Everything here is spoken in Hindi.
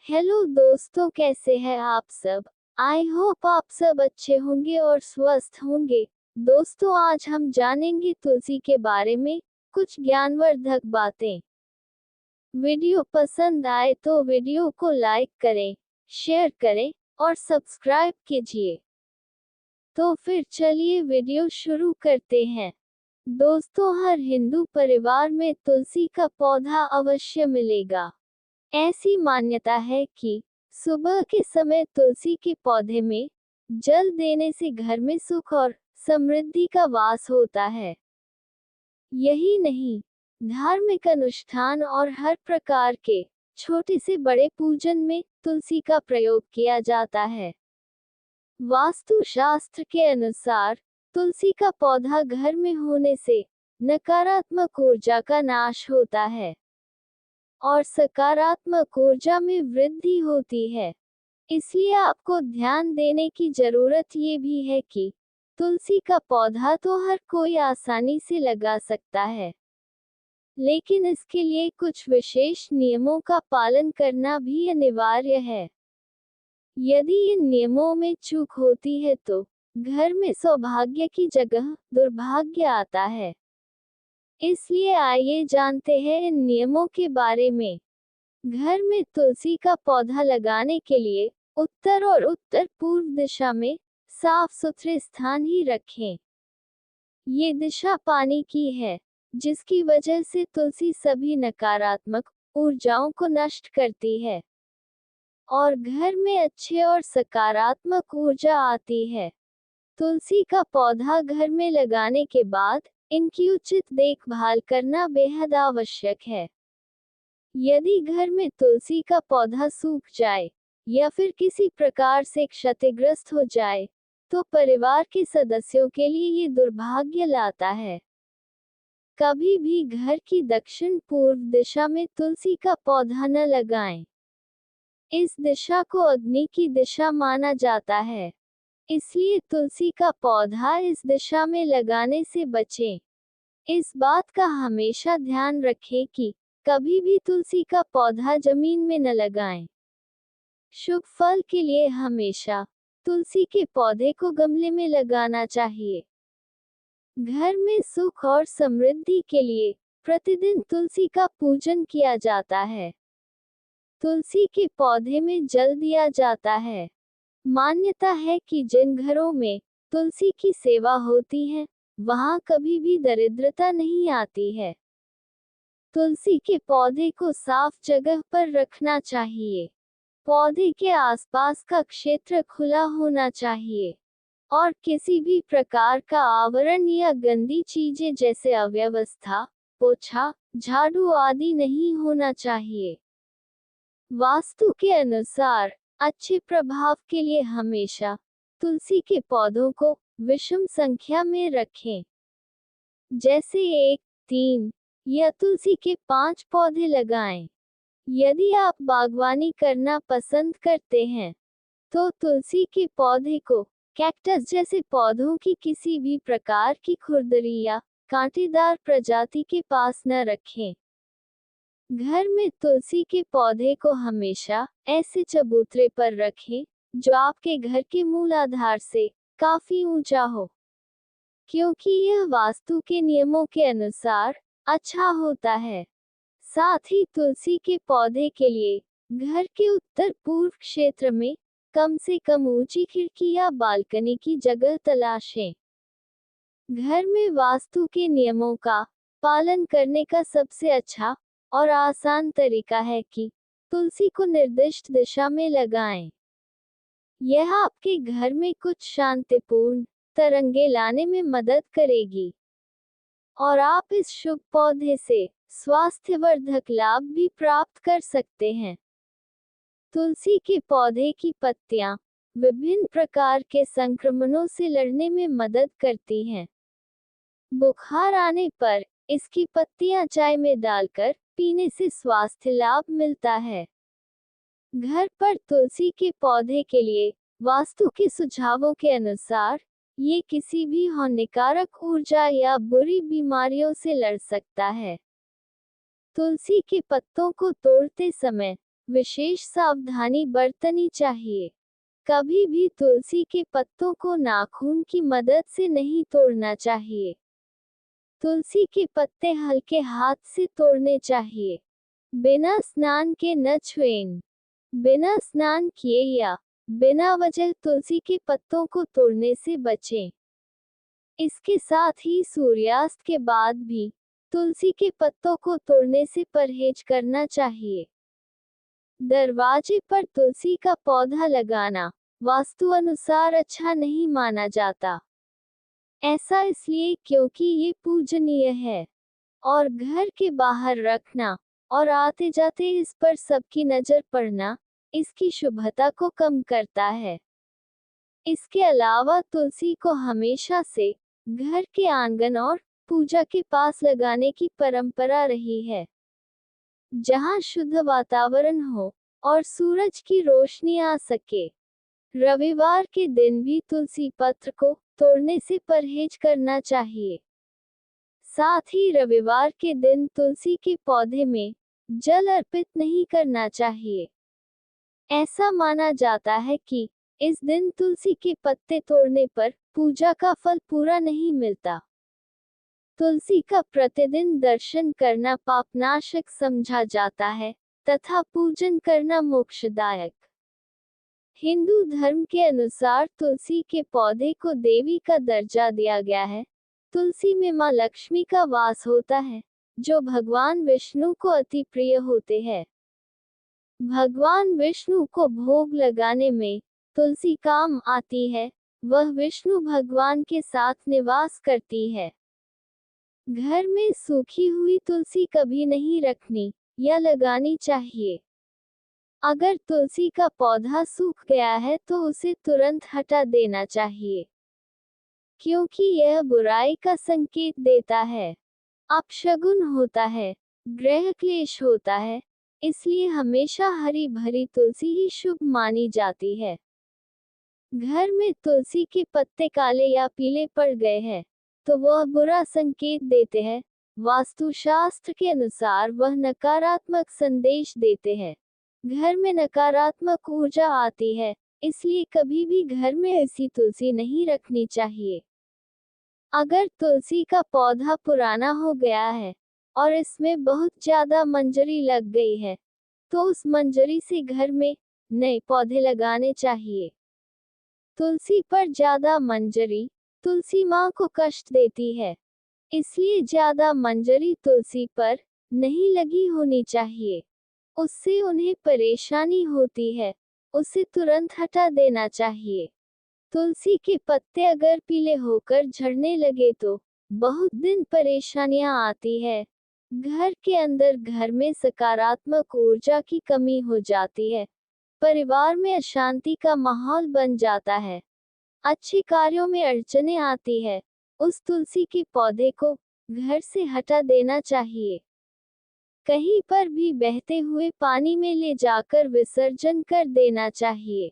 हेलो दोस्तों, कैसे हैं आप सब। आई होप आप सब अच्छे होंगे और स्वस्थ होंगे। दोस्तों, आज हम जानेंगे तुलसी के बारे में कुछ ज्ञानवर्धक बातें। वीडियो पसंद आए तो वीडियो को लाइक करें, शेयर करें और सब्सक्राइब कीजिए। तो फिर चलिए वीडियो शुरू करते हैं। दोस्तों, हर हिंदू परिवार में तुलसी का पौधा अवश्य मिलेगा। ऐसी मान्यता है कि सुबह के समय तुलसी के पौधे में जल देने से घर में सुख और समृद्धि का वास होता है। यही नहीं, धार्मिक अनुष्ठान और हर प्रकार के छोटे से बड़े पूजन में तुलसी का प्रयोग किया जाता है। वास्तु शास्त्र के अनुसार तुलसी का पौधा घर में होने से नकारात्मक ऊर्जा का नाश होता है और सकारात्मक ऊर्जा में वृद्धि होती है। इसलिए आपको ध्यान देने की जरूरत ये भी है कि तुलसी का पौधा तो हर कोई आसानी से लगा सकता है, लेकिन इसके लिए कुछ विशेष नियमों का पालन करना भी अनिवार्य है। यदि इन नियमों में चूक होती है तो घर में सौभाग्य की जगह दुर्भाग्य आता है। इसलिए आइए जानते हैं इन नियमों के बारे में। घर में तुलसी का पौधा लगाने के लिए उत्तर और उत्तर पूर्व दिशा में साफ सुथरे स्थान ही रखें। ये दिशा पानी की है, जिसकी वजह से तुलसी सभी नकारात्मक ऊर्जाओं को नष्ट करती है और घर में अच्छे और सकारात्मक ऊर्जा आती है। तुलसी का पौधा घर में लगाने के बाद इनकी उचित देखभाल करना बेहद आवश्यक है। यदि घर में तुलसी का पौधा सूख जाए या फिर किसी प्रकार से क्षतिग्रस्त हो जाए, तो परिवार के सदस्यों के लिए ये दुर्भाग्य लाता है। कभी भी घर की दक्षिण पूर्व दिशा में तुलसी का पौधा न लगाएं। इस दिशा को अग्नि की दिशा माना जाता है, इसलिए तुलसी का पौधा इस दिशा में लगाने से बचें। इस बात का हमेशा ध्यान रखें कि कभी भी तुलसी का पौधा जमीन में न लगाएं। शुभ फल के लिए हमेशा तुलसी के पौधे को गमले में लगाना चाहिए। घर में सुख और समृद्धि के लिए प्रतिदिन तुलसी का पूजन किया जाता है। तुलसी के पौधे में जल दिया जाता है। मान्यता है कि जिन घरों में तुलसी की सेवा होती है, वहां कभी भी दरिद्रता नहीं आती है। तुलसी के पौधे को साफ जगह पर रखना चाहिए। पौधे के आसपास का क्षेत्र खुला होना चाहिए और किसी भी प्रकार का आवरण या गंदी चीजें जैसे अव्यवस्था, पोछा, झाड़ू आदि नहीं होना चाहिए। वास्तु के अनुसार अच्छे प्रभाव के लिए हमेशा तुलसी के पौधों को विषम संख्या में रखें, जैसे 1, 3 या तुलसी के 5 पौधे लगाएं। यदि आप बागवानी करना पसंद करते हैं, तो तुलसी के पौधे को कैक्टस जैसे पौधों की किसी भी प्रकार की खुरदरी या कांटेदार प्रजाति के पास न रखें। घर में तुलसी के पौधे को हमेशा ऐसे चबूतरे पर रखें जो आपके घर के मूल आधार से काफी ऊंचा हो, क्योंकि यह वास्तु के नियमों के अनुसार अच्छा होता है। साथ ही तुलसी के पौधे के लिए घर के उत्तर पूर्व क्षेत्र में कम से कम ऊंची खिड़की या बालकनी की जगह तलाशें। घर में वास्तु के नियमों का पालन करने का सबसे अच्छा और आसान तरीका है कि तुलसी को निर्दिष्ट दिशा में लगाएं। यह आपके घर में कुछ शांतिपूर्ण तरंगे लाने में मदद करेगी और आप इस शुभ पौधे से स्वास्थ्यवर्धक लाभ भी प्राप्त कर सकते हैं। तुलसी के पौधे की पत्तियां विभिन्न प्रकार के संक्रमणों से लड़ने में मदद करती हैं। बुखार आने पर इसकी पत्तियां चाय में डालकर पीने से स्वास्थ्य लाभ मिलता है। घर पर तुलसी के पौधे के लिए वास्तु के सुझावों के अनुसार ये किसी भी हानिकारक ऊर्जा या बुरी बीमारियों से लड़ सकता है। तुलसी के पत्तों को तोड़ते समय विशेष सावधानी बरतनी चाहिए। कभी भी तुलसी के पत्तों को नाखून की मदद से नहीं तोड़ना चाहिए। तुलसी के पत्ते हल्के हाथ से तोड़ने चाहिए। बिना स्नान के न छुएं। बिना स्नान किए या बिना वजह तुलसी के पत्तों को तोड़ने से बचें। इसके साथ ही सूर्यास्त के बाद भी तुलसी के पत्तों को तोड़ने से परहेज करना चाहिए। दरवाजे पर तुलसी का पौधा लगाना वास्तु अनुसार अच्छा नहीं माना जाता। ऐसा इसलिए क्योंकि ये पूजनीय है और घर के बाहर रखना और आते जाते इस पर सबकी नजर पड़ना इसकी शुभता को कम करता है। इसके अलावा तुलसी को हमेशा से घर के आंगन और पूजा के पास लगाने की परंपरा रही है। जहां शुद्ध वातावरण हो और सूरज की रोशनी आ सके। रविवार के दिन भी तुलसी पत्र को तोड़ने से परहेज करना चाहिए। साथ ही रविवार के दिन तुलसी के पौधे में जल अर्पित नहीं करना चाहिए। ऐसा माना जाता है कि इस दिन तुलसी के पत्ते तोड़ने पर पूजा का फल पूरा नहीं मिलता। तुलसी का प्रतिदिन दर्शन करना पापनाशक समझा जाता है तथा पूजन करना मोक्षदायक। हिंदू धर्म के अनुसार तुलसी के पौधे को देवी का दर्जा दिया गया है। तुलसी में मां लक्ष्मी का वास होता है, जो भगवान विष्णु को अति प्रिय होते हैं। भगवान विष्णु को भोग लगाने में तुलसी काम आती है। वह विष्णु भगवान के साथ निवास करती है। घर में सूखी हुई तुलसी कभी नहीं रखनी या लगानी चाहिए। अगर तुलसी का पौधा सूख गया है तो उसे तुरंत हटा देना चाहिए, क्योंकि यह बुराई का संकेत देता है, अपशगुन होता है, ग्रह क्लेश होता है। इसलिए हमेशा हरी भरी तुलसी ही शुभ मानी जाती है। घर में तुलसी के पत्ते काले या पीले पड़ गए हैं तो वह बुरा संकेत देते हैं। वास्तुशास्त्र के अनुसार वह नकारात्मक संदेश देते हैं। घर में नकारात्मक ऊर्जा आती है, इसलिए कभी भी घर में ऐसी तुलसी नहीं रखनी चाहिए। अगर तुलसी का पौधा पुराना हो गया है और इसमें बहुत ज्यादा मंजरी लग गई है, तो उस मंजरी से घर में नए पौधे लगाने चाहिए। तुलसी पर ज्यादा मंजरी तुलसी माँ को कष्ट देती है, इसलिए ज्यादा मंजरी तुलसी पर नहीं लगी होनी चाहिए। उससे उन्हें परेशानी होती है, उसे तुरंत हटा देना चाहिए। तुलसी के पत्ते अगर पीले होकर झड़ने लगे तो बहुत दिन परेशानियां आती है। घर के अंदर घर में सकारात्मक ऊर्जा की कमी हो जाती है। परिवार में अशांति का माहौल बन जाता है। अच्छे कार्यों में अड़चनें आती है। उस तुलसी के पौधे को घर से हटा देना चाहिए। कहीं पर भी बहते हुए पानी में ले जाकर विसर्जन कर देना चाहिए।